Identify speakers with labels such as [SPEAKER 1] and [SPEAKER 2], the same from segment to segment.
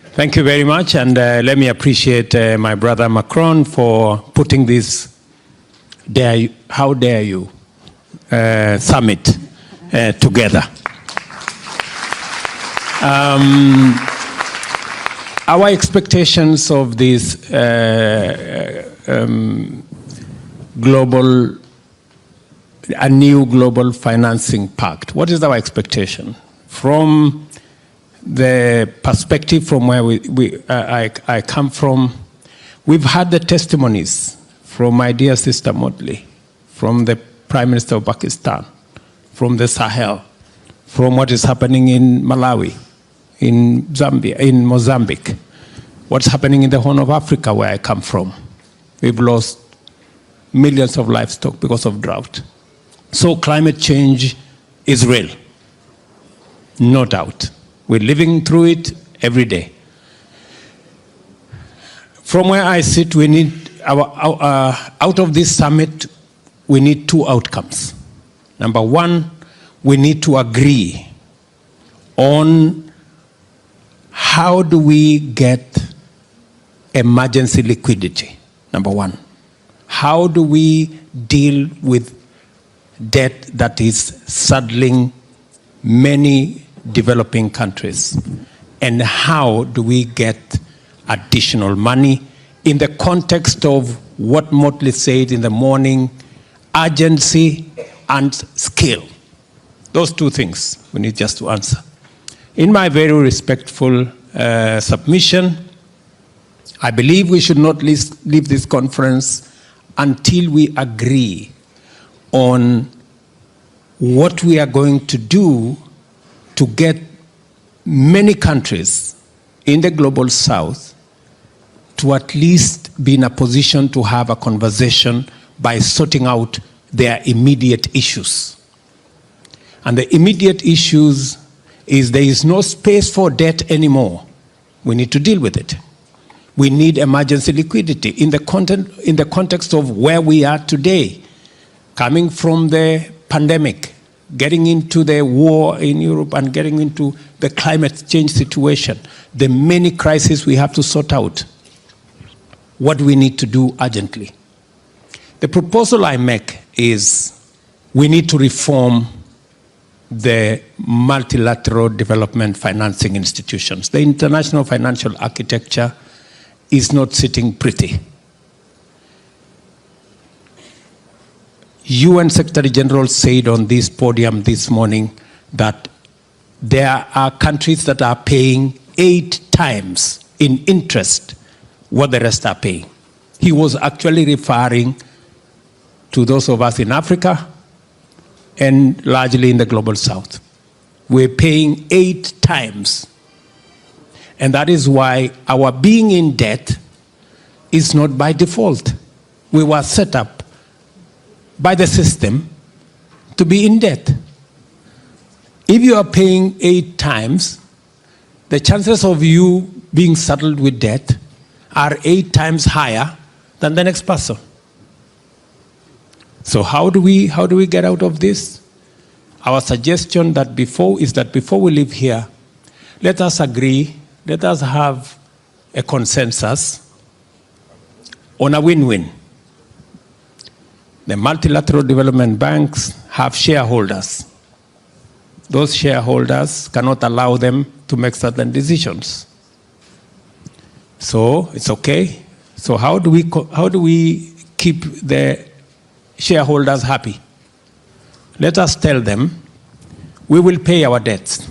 [SPEAKER 1] Thank you very much, and let me appreciate my brother Macron for putting this How Dare You summit together. Our expectations of this a new global financing pact. What is our expectation? From the perspective from where I come from, we've had the testimonies from my dear sister Motley, from the Prime Minister of Pakistan, from the Sahel, from what is happening in Malawi, in Zambia, in Mozambique, what's happening in the Horn of Africa where I come from. We've lost millions of livestock because of drought. So climate change is real, no doubt. We're living through it every day. From where I sit, we need out of this summit, we need two outcomes. Number one, we need to agree on how do we get emergency liquidity, number one. How do we deal with debt that is saddling many developing countries? And how do we get additional money in the context of what Motley said in the morning, urgency and skill? Those two things we need just to answer. In my very respectful submission, I believe we should not leave this conference until we agree on what we are going to do to get many countries in the global south to at least be in a position to have a conversation by sorting out their immediate issues. And the immediate issues is there is no space for debt anymore. We need to deal with it. We need emergency liquidity in the context of where we are today, coming from the pandemic, getting into the war in Europe and getting into the climate change situation, the many crises we have to sort out. What we need to do urgently. The proposal I make is we need to reform the multilateral development financing institutions. The international financial architecture is not sitting pretty. UN Secretary General said on this podium this morning that there are countries that are paying 8 times in interest what the rest are paying. He was actually referring to those of us in Africa and largely in the global south. We're paying 8 times. And that is why our being in debt is not by default. We were set up by the system to be in debt. If you are paying 8 times, the chances of you being saddled with debt are 8 times higher than the next person. So how do we get out of this? Our suggestion is that before we leave here, let us agree, let us have a consensus on a win-win. The multilateral development banks have shareholders. Those shareholders cannot allow them to make certain decisions. So it's okay. So how do we keep the shareholders happy? Let us tell them, we will pay our debts.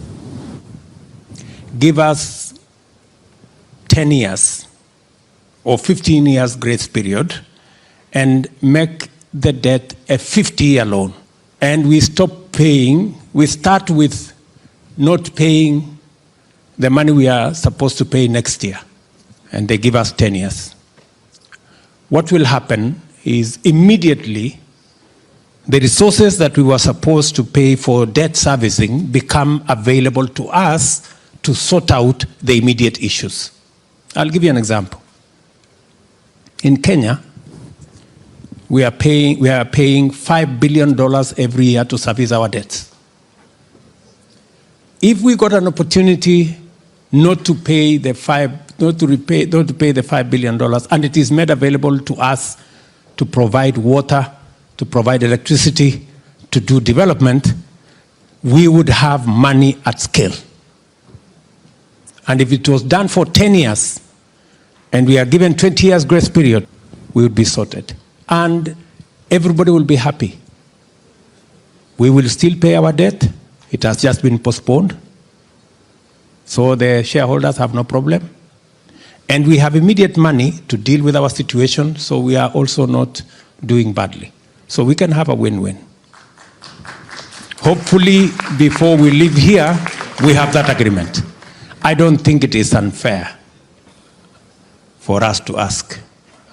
[SPEAKER 1] Give us 10 years or 15 years grace period and make the debt a 50-year loan. And we stop paying, we start with not paying the money we are supposed to pay next year. And they give us 10 years. What will happen is immediately the resources that we were supposed to pay for debt servicing become available to us to sort out the immediate issues. I'll give you an example. In Kenya, we are paying $5 billion every year to service our debts. If we got an opportunity not to pay the $5 billion, and it is made available to us to provide water, to provide electricity, to do development, we would have money at scale. And if it was done for 10 years, and we are given 20 years grace period, we would be sorted. And everybody will be happy. We will still pay our debt. It has just been postponed. So the shareholders have no problem. And we have immediate money to deal with our situation, so we are also not doing badly. So we can have a win-win. Hopefully, before we leave here, we have that agreement. I don't think it is unfair for us to ask,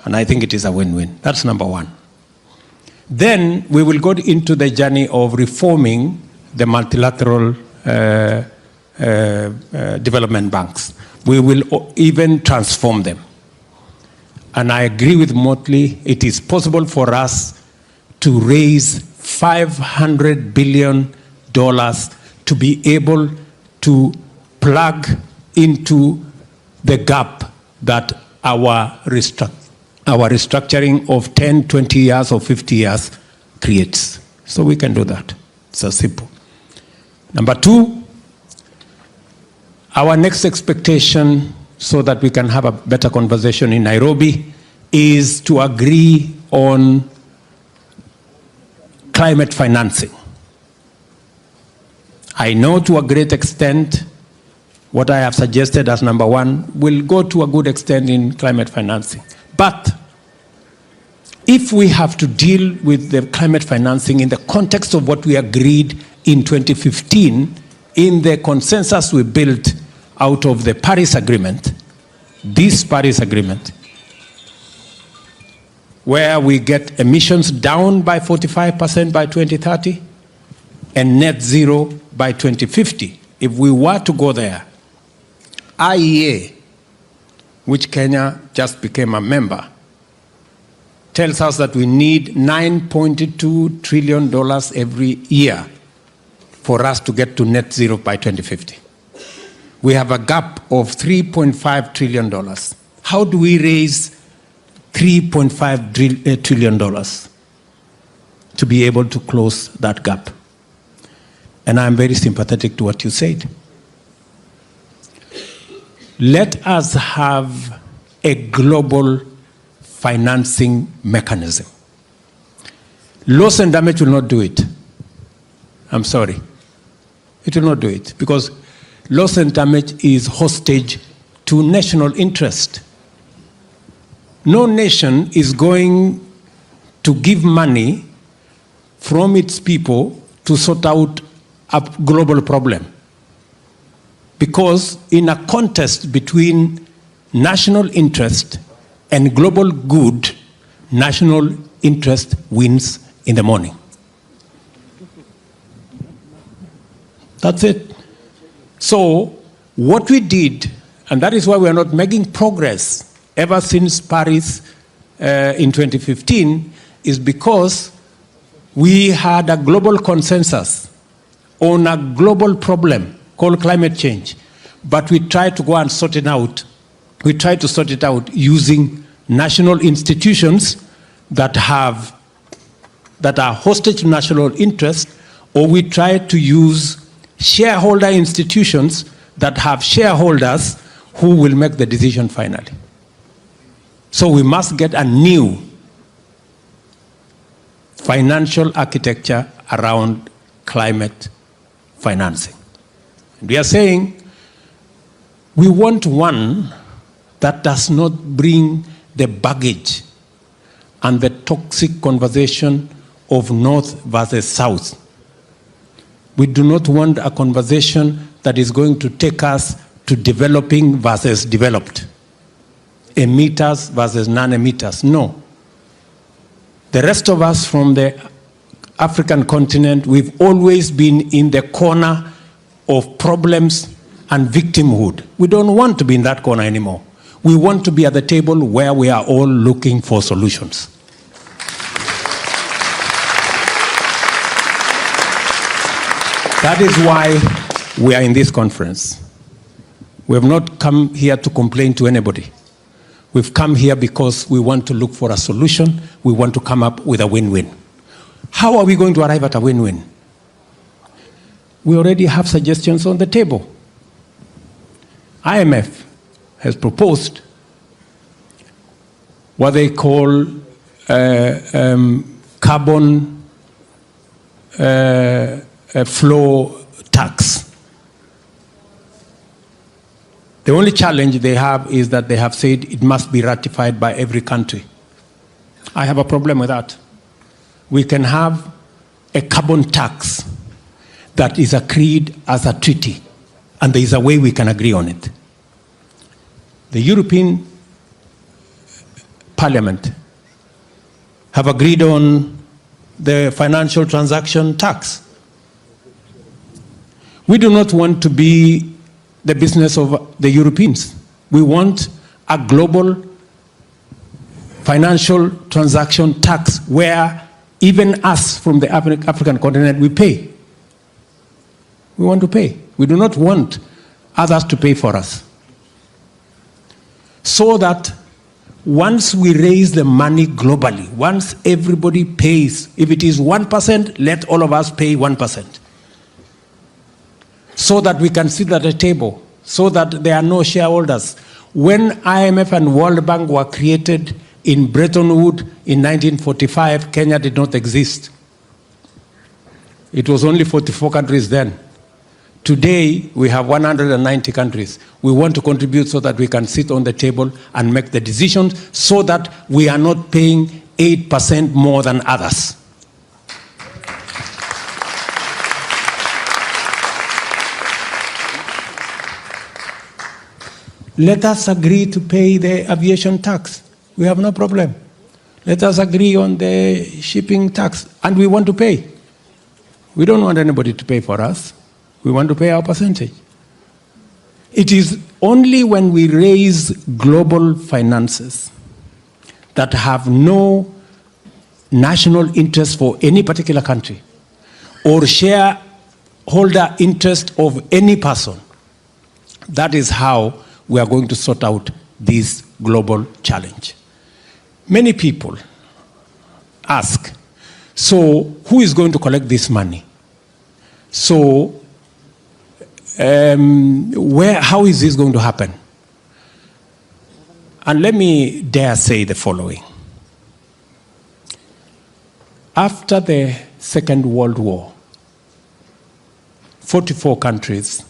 [SPEAKER 1] and I think it is a win-win. That's number one. Then we will go into the journey of reforming the multilateral development banks. We will even transform them. And I agree with Motley, it is possible for us to raise $500 billion to be able to plug into the gap that our restructuring of 10, 20 years or 50 years creates. So we can do that. It's so simple. Number two, our next expectation, so that we can have a better conversation in Nairobi, is to agree on climate financing. I know to a great extent what I have suggested as number one will go to a good extent in climate financing. But if we have to deal with the climate financing in the context of what we agreed in 2015, in the consensus we built out of the Paris Agreement, this Paris Agreement, where we get emissions down by 45% by 2030 and net zero by 2050. If we were to go there, IEA, which Kenya just became a member, tells us that we need $9.2 trillion every year for us to get to net zero by 2050. We have a gap of $3.5 trillion. How do we raise $3.5 trillion to be able to close that gap? And I'm very sympathetic to what you said. Let us have a global financing mechanism. Loss and damage will not do it. I'm sorry. It will not do it, because loss and damage is hostage to national interest. No nation is going to give money from its people to sort out a global problem. Because in a contest between national interest and global good, national interest wins in the morning. That's it. So what we did, and that is why we are not making progress ever since Paris in 2015, is because we had a global consensus on a global problem called climate change. But we tried to go and sort it out. We tried to sort it out using national institutions that are hostage to national interest, or we tried to use shareholder institutions that have shareholders who will make the decision finally. So we must get a new financial architecture around climate financing. We are saying we want one that does not bring the baggage and the toxic conversation of North versus South. We do not want a conversation that is going to take us to developing versus developed, emitters versus non-emitters. No. The rest of us from the African continent, we've always been in the corner of problems and victimhood. We don't want to be in that corner anymore. We want to be at the table where we are all looking for solutions. That is why we are in this conference. We have not come here to complain to anybody. We've come here because we want to look for a solution. We want to come up with a win-win. How are we going to arrive at a win-win? We already have suggestions on the table. IMF has proposed what they call carbon flow tax. The only challenge they have is that they have said it must be ratified by every country. I have a problem with that. We can have a carbon tax that is agreed as a treaty, and there is a way we can agree on it. The European Parliament have agreed on the financial transaction tax. We do not want to be the business of the Europeans. We want a global financial transaction tax where even us from the African continent, we pay. We want to pay. We do not want others to pay for us. So that once we raise the money globally, once everybody pays, if it is 1%, let all of us pay 1%. So that we can sit at a table, so that there are no shareholders. When IMF and World Bank were created in Bretton Woods in 1945, Kenya did not exist. It was only 44 countries then. Today, we have 190 countries. We want to contribute so that we can sit on the table and make the decisions so that we are not paying 8% more than others. Let us agree to pay the aviation tax. We have no problem. Let us agree on the shipping tax, and we want to pay. We don't want anybody to pay for us. We want to pay our percentage. It is only when we raise global finances that have no national interest for any particular country or shareholder interest of any person. That is how we are going to sort out this global challenge. Many people ask, so who is going to collect this money? So how is this going to happen? And let me dare say the following. After the Second World War, 44 countries,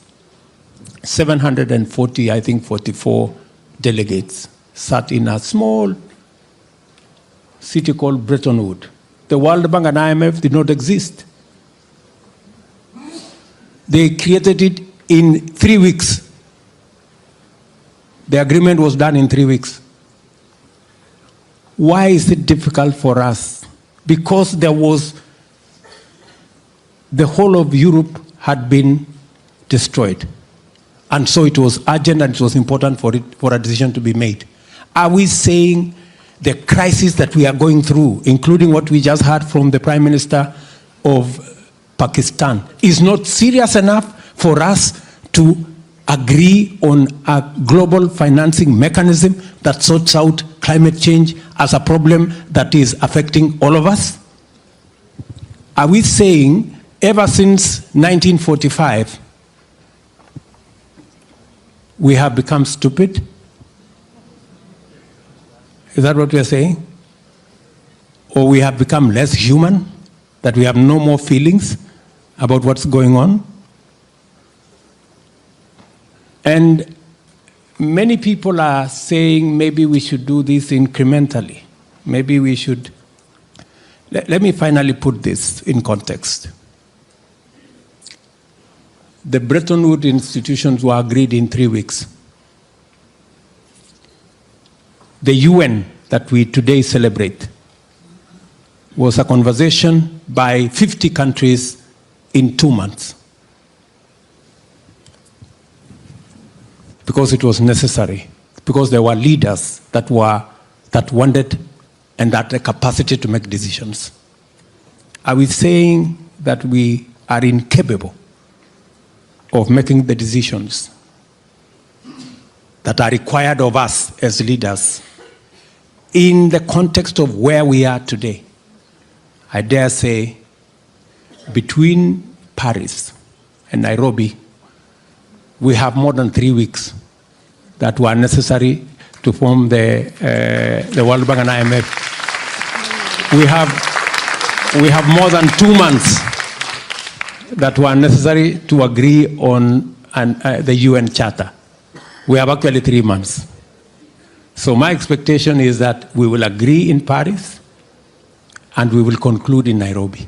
[SPEAKER 1] 740, I think 44 delegates sat in a small city called Bretton Woods. The World Bank and IMF did not exist. They created it in 3 weeks. The agreement was done in 3 weeks. Why is it difficult for us? Because the whole of Europe had been destroyed. And so it was urgent and it was important for a decision to be made. Are we saying the crisis that we are going through, including what we just heard from the Prime Minister of Pakistan, is not serious enough for us to agree on a global financing mechanism that sorts out climate change as a problem that is affecting all of us? Are we saying ever since 1945, we have become stupid? Is that what we are saying? Or we have become less human, that we have no more feelings about what's going on? And many people are saying maybe we should do this incrementally. Maybe we should. Let me finally put this in context. The Bretton Woods institutions were agreed in 3 weeks. The UN that we today celebrate was a conversation by 50 countries in 2 months. Because it was necessary, because there were leaders that wanted and had the capacity to make decisions. Are we saying that we are incapable of making the decisions? that are required of us as leaders in the context of where we are today. I dare say between Paris and Nairobi, we have more than 3 weeks that were necessary to form the World Bank and IMF. We have more than 2 months that were necessary to agree on the UN Charter. We have actually 3 months. So my expectation is that we will agree in Paris and we will conclude in Nairobi.